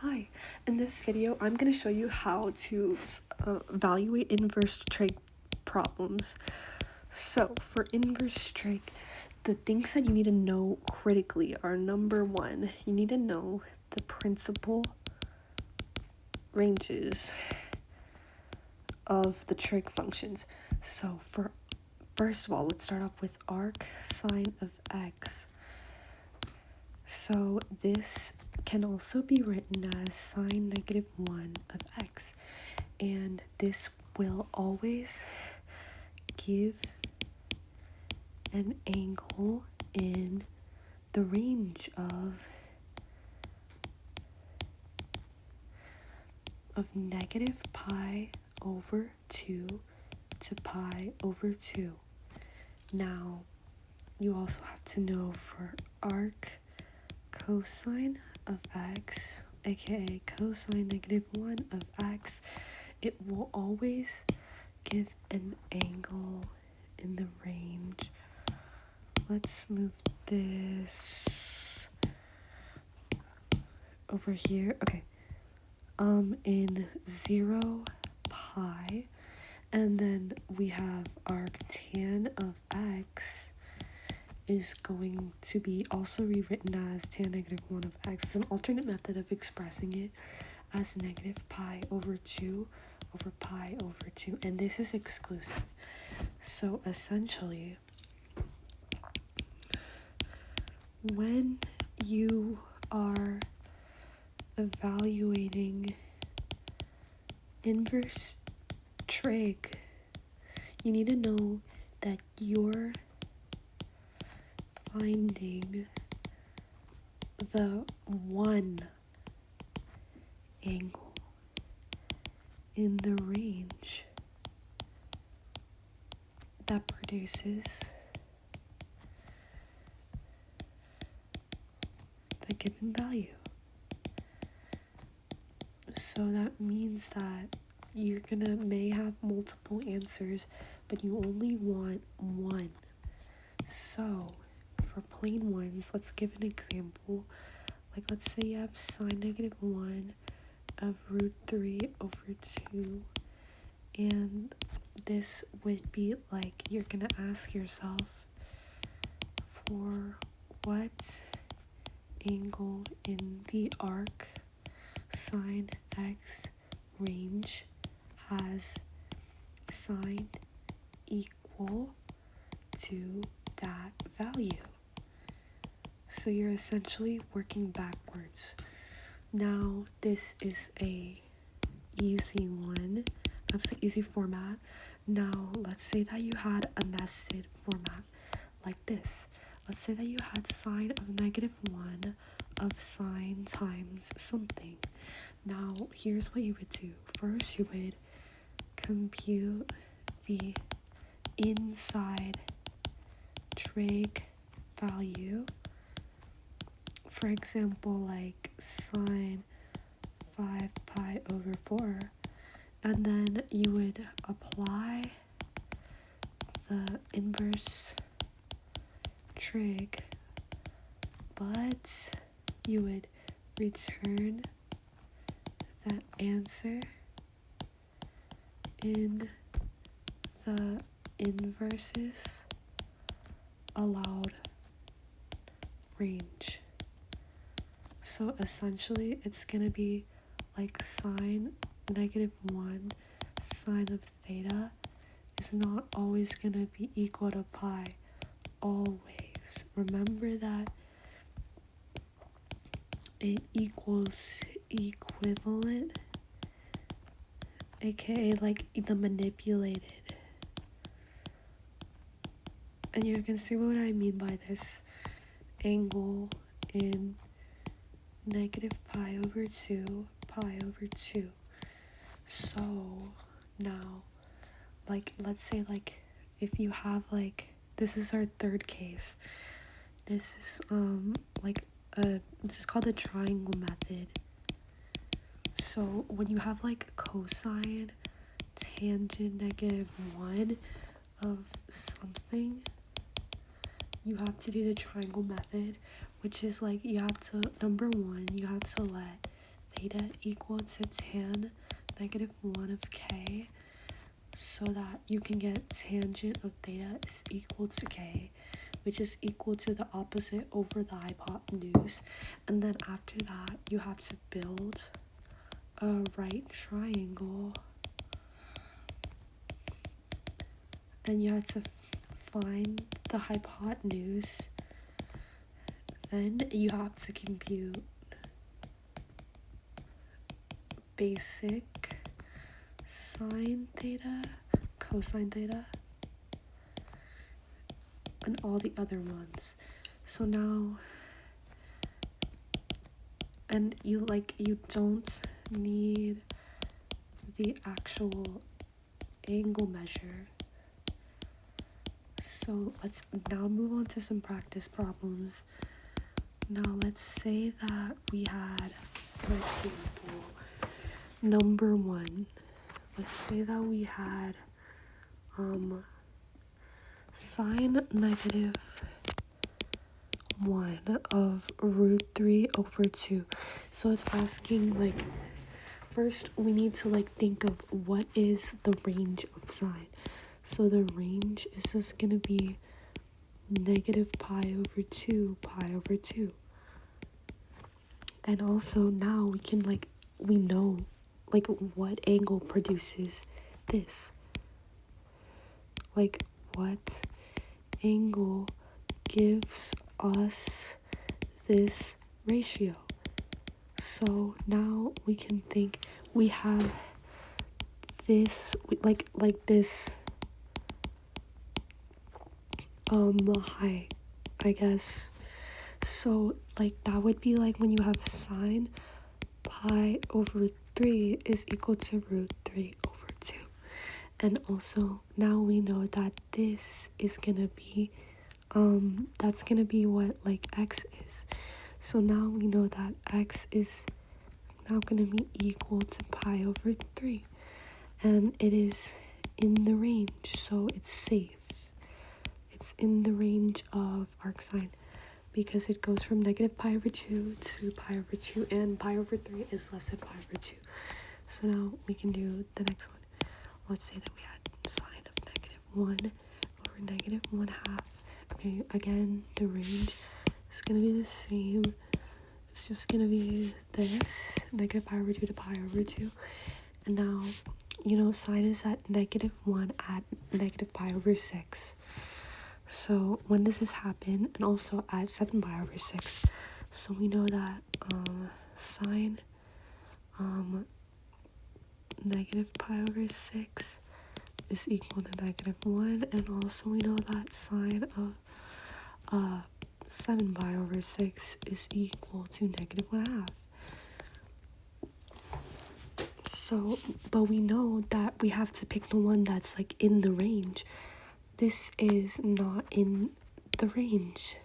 Hi, in this video I'm going to show you how to evaluate inverse trig problems. So for inverse trig, the things that you need to know critically are: number one, you need to know the principal ranges of the trig functions. So first of all, let's start off with arc sine of x. So this can also be written as sine -1 of x, and this will always give an angle in the range of -pi/2 to pi/2. Now, you also have to know for arc cosine of x, aka cosine -1 of x, it will always give an angle in the range. Let's move this over here. Okay. In 0 pi, and then we have arc tan of x is going to be also rewritten as tan -1 of x. It's an alternate method of expressing it as -pi/2 over pi/2, and this is exclusive. So essentially, when you are evaluating inverse trig, you need to know that you're finding the one angle in the range that produces the given value. So that means that you're may have multiple answers, but you only want one. So for plain ones, let's give an example. Like, let's say you have sine -1 of √3/2, and this would be like, you're gonna ask yourself, for what angle in the arc sine x range has sine equal to that value? So you're essentially working backwards. Now this is a easy one. That's the easy format. Now let's say that you had a nested format like this. Let's say that you had sine of -1 of sine times something. Now here's what you would do. First, you would compute the inside trig value. For example, like sine 5pi/4, and then you would apply the inverse trig, but you would return the answer in the inverses allowed range. So essentially, it's gonna be like sine -1 sine of theta is not always gonna be equal to pi. Always remember that it equals equivalent, aka like the manipulated. And you can see what I mean by this angle in -pi/2 pi/2. So now, like, let's say, like, if you have, like, this is our third case. This is this is called the triangle method. So when you have like cosine tangent -1 of something, you have to do the triangle method, which is like, you have to, number one, you have to let theta equal to tan negative 1 of k, so that you can get tangent of theta is equal to k, which is equal to the opposite over the hypotenuse. And then after that, you have to build a right triangle, and you have to find the hypotenuse. Then you have to compute basic sine theta, cosine theta, and all the other ones. So now, and you don't need the actual angle measure. So let's now move on to some practice problems. Now let's say that we had, for example, number 1. Let's say that we had sine negative 1 of root 3 over 2. So it's asking, like, first we need to think of what is the range of sine. So the range is just gonna be negative pi over 2, pi over 2. And also now we can we know what angle produces this. What angle gives us this ratio. So now we can think we have this this height, I guess. So that would be when you have sine pi over 3 is equal to root 3 over 2. And also now we know that this is gonna be that's gonna be what x is. So now we know that x is now gonna be equal to pi over 3, and it is in the range, so it's safe. It's in the range of arcsine because it goes from negative pi over 2 to pi over 2, and pi over 3 is less than pi over 2. So now we can do the next one. Let's say that we had sine of negative 1 over negative 1/2. Okay, again, the range is going to be the same. It's just going to be this, negative pi over 2 to pi over 2. And now, sine is at negative 1 at negative pi over 6. So when does this happen? And also at 7 pi over 6. So we know that sine negative pi over 6 is equal to negative 1. And also we know that sine of 7 pi over 6 is equal to negative 1/2. So, but we know that we have to pick the one that's in the range. This is not in the range.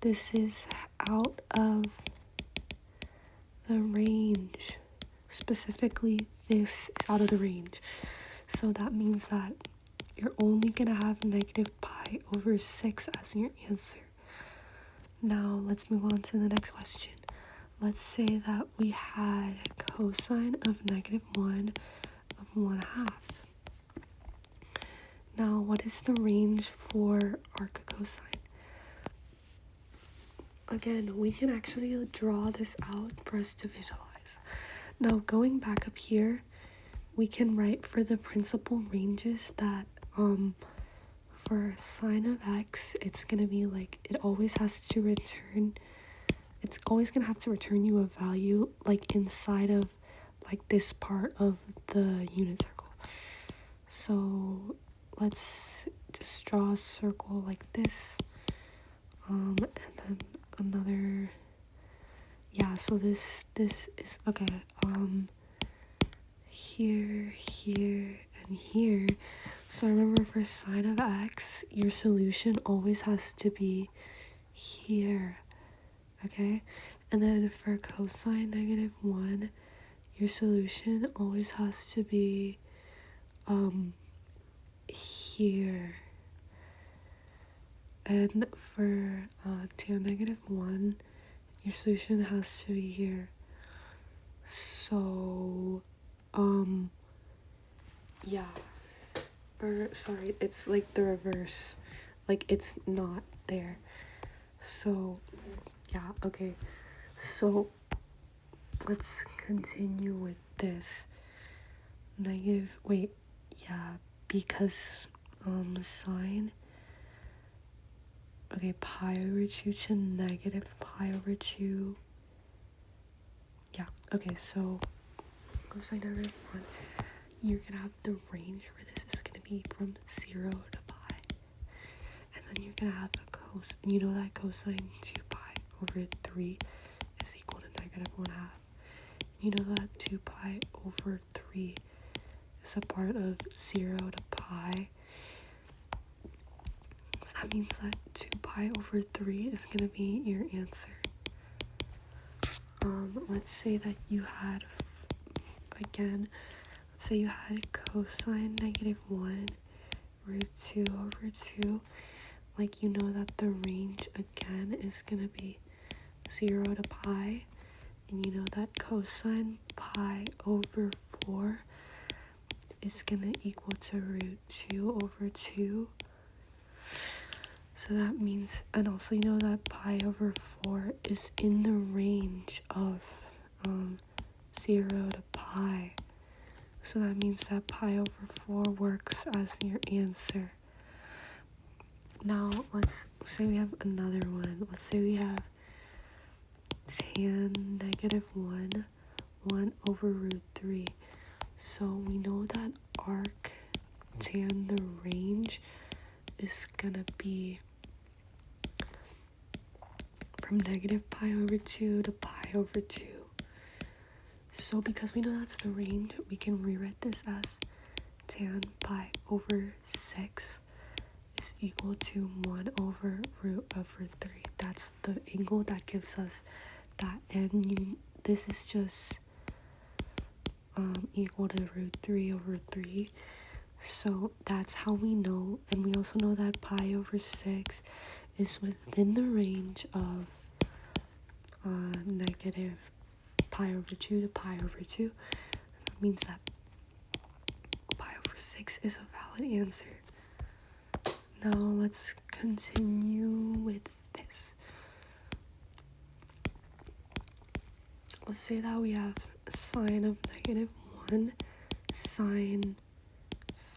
This is out of the range. Specifically, this is out of the range. So that means that you're only going to have negative pi over 6 as your answer. Now, let's move on to the next question. Let's say that we had cosine of negative 1 of 1/2. Now, what is the range for arccosine? Again, we can actually draw this out for us to visualize. Now, going back up here, we can write for the principal ranges that for sine of x, it's gonna be it always has to return. It's always gonna have to return you a value inside of this part of the unit circle. So let's just draw a circle like this, and then another. Yeah, so this is okay. Here, and here. So remember, for sine of x, your solution always has to be here. Okay, and then for cosine negative 1, your solution always has to be here. And for tan negative 1, your solution has to be here. So, yeah. Or, sorry, it's like the reverse. Like, it's not there. So, yeah, okay. So, let's continue with this. Because, sine, okay, pi over 2 to negative pi over 2. Yeah, okay, so, cosine over 1. You're gonna have the range for this is gonna be from 0 to pi. And then you're gonna have a cosine. You know that cosine 2 pi over 3 is equal to negative 1/2. You know that 2 pi over 3 is a part of 0 to pi. So that means that 2 pi over 3 is going to be your answer. Let's say that you had, let's say you had cosine negative 1 root 2 over 2. Like, you know that the range again is going to be 0 to pi. And you know that cosine pi over 4 is going to equal to root 2 over 2. So that means, and also you know that pi over 4 is in the range of 0 to pi. So that means that pi over 4 works as your answer. Now, let's say we have another one. Let's say we have tan negative 1 over root 3. So we know that arc tan, the range, is gonna be from negative pi over 2 to pi over 2. So because we know that's the range, we can rewrite this as tan pi over 6 is equal to 1 over root over 3. That's the angle that gives us that, and this is just equal to root 3 over 3. So that's how we know. And we also know that pi over 6 is within the range of negative pi over 2 to pi over 2. That means that pi over 6 is a valid answer. Now let's continue with this. Let's say that we have sine of negative 1 sine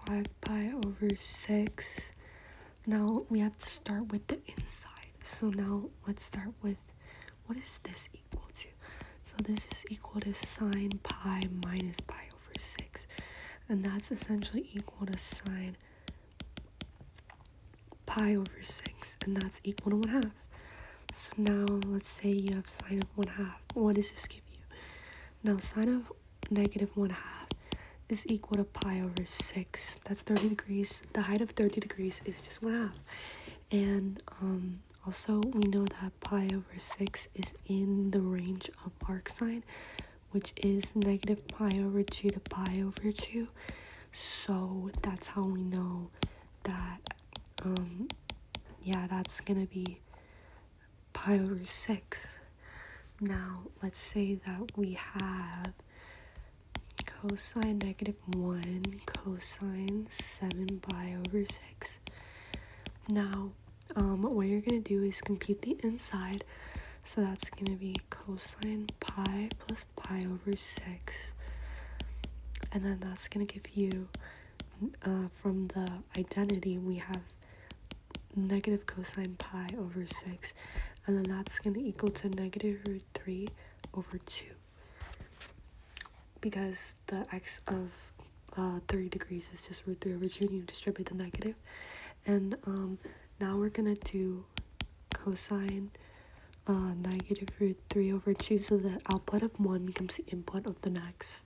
5 pi over 6. Now we have to start with the inside. So now let's start with, what is this equal to? So this is equal to sine pi minus pi over 6. And that's essentially equal to sine pi over 6. And that's equal to 1/2. So now let's say you have sine of 1/2. What does this give you? Now sine of negative 1/2 is equal to pi over 6. That's 30 degrees. The height of 30 degrees is just 1/2. And also we know that pi over 6 is in the range of arcsine, which is negative pi over 2 to pi over 2. So that's how we know that that's gonna be pi over 6. Now let's say that we have cosine negative 1 cosine 7 pi over 6. Now what you're going to do is compute the inside. So that's going to be cosine pi plus pi over 6. And then that's going to give you, from the identity, we have negative cosine pi over 6. And then that's going to equal to negative root 3 over 2. Because the x of 30 degrees is just root 3 over 2, and you distribute the negative. And now we're going to do cosine negative root 3 over 2, so the output of one becomes the input of the next.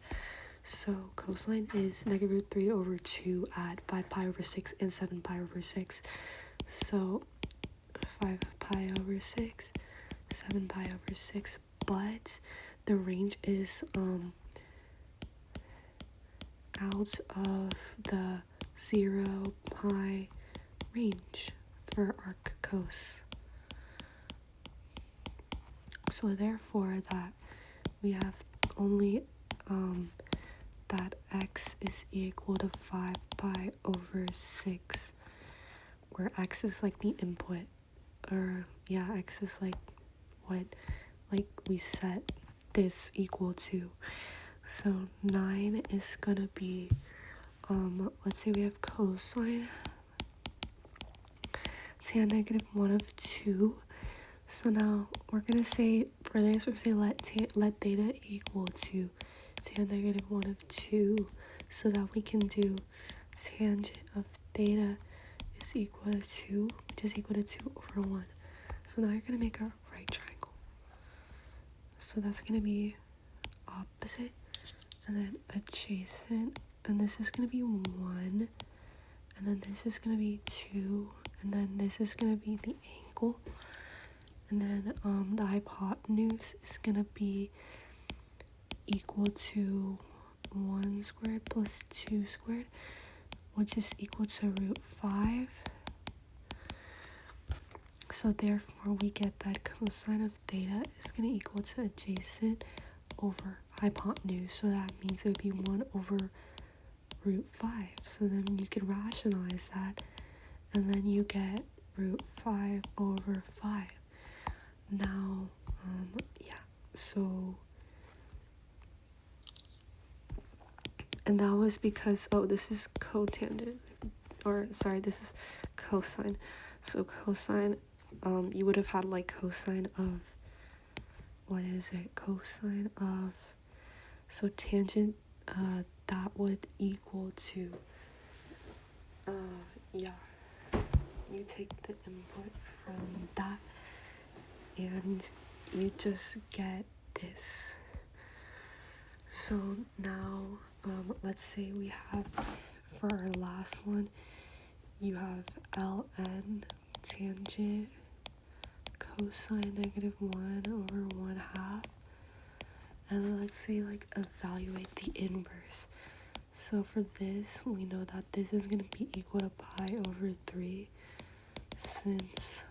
So cosine is negative root 3 over 2 at 5 pi over 6 and 7 pi over 6. So 5 pi over 6, 7 pi over 6, but the range is out of the 0 pi range for arc cos. So therefore that we have only that x is equal to 5 pi over 6, where x is like the input, or yeah, x is like what like we set this equal to. So 9 is gonna be let's say we have cosine tan negative 1 of 2. So now we're gonna say for this, we're gonna say let theta equal to tan negative 1 of 2, so that we can do tangent of theta is equal to 2, which is equal to 2 over 1. So now you're gonna make a right triangle. So that's gonna be opposite, and then adjacent, and this is gonna be 1, and then this is gonna be 2, and then this is gonna be the angle, and then the hypotenuse is gonna be equal to 1 squared plus 2 squared, which is equal to root 5. So therefore we get that cosine of theta is going to equal to adjacent over hypotenuse. So that means it would be 1 over root 5. So then you could rationalize that, and then you get root 5 over 5. Now, so, and that was because, this is cotangent, this is cosine. So cosine, you would have had like cosine of, cosine of, so tangent, that would equal to, you take the input from that, and you just get this. So now, let's say we have, for our last one, you have ln tangent cosine negative 1 over 1/2, and let's say like evaluate the inverse. So for this, we know that this is going to be equal to pi over 3, since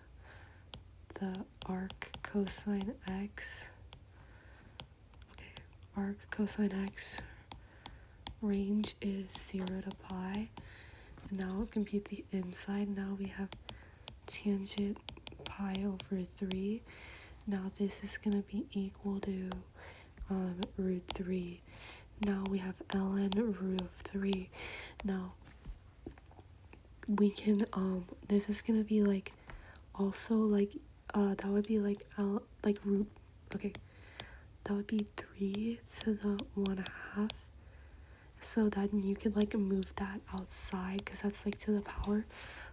the arc cosine x, range is 0 to pi. Now compute the inside. Now we have tangent pi over 3. Now this is going to be equal to root 3. Now we have ln root of 3. Now we can this is going to be like also like that would be like root, that would be 3 to the 1/2. So then you could like move that outside, because that's like to the power.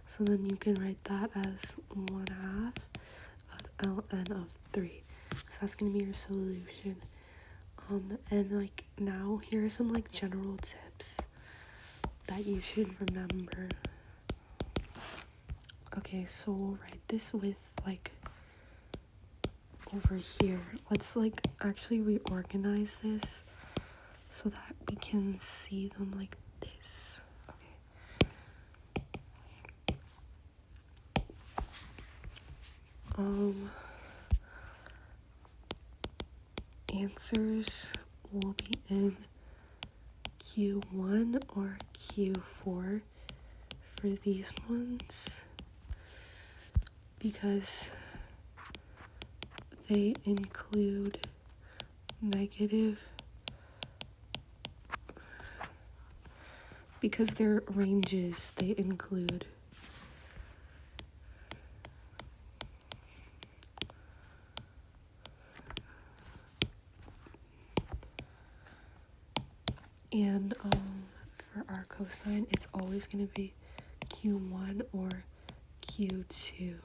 So then you can write that as 1/2 of ln of 3. So that's gonna be your solution. And like now here are some like general tips that you should remember. Okay, so we'll write this with like over here. Let's like actually reorganize this so that we can see them like this. Okay. Answers will be in Q1 or Q4 for these ones, because they include negative, because they're ranges, they include and for our cosine, it's always going to be Q1 or Q2.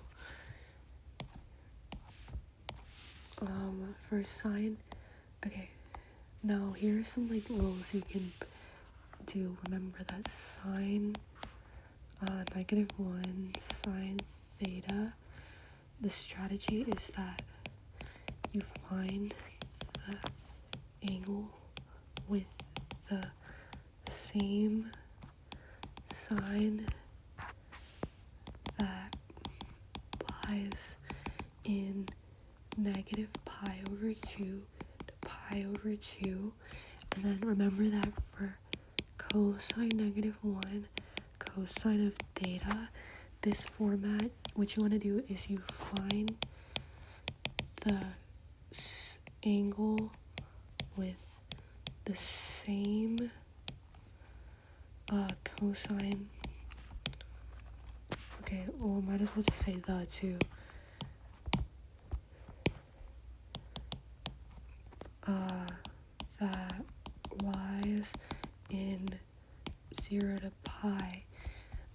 For sine, okay, now here are some like rules you can do. Remember that sine negative 1 sine theta, the strategy is that you find the angle with the same sign that lies in negative pi over 2 to pi pi over 2. And then remember that for cosine -1, cosine of theta, this format, what you want to do is you find the angle with the same cosine. Okay, well, might as well just say the too. That lies in 0 to pi.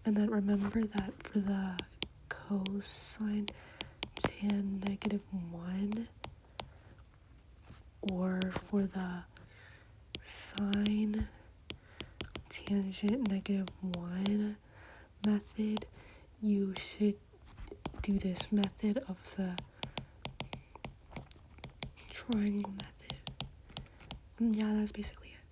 And then remember that for the cosine tan -1, or for the sine tangent -1 method, you should do this method of the triangle method. And yeah, that's basically it.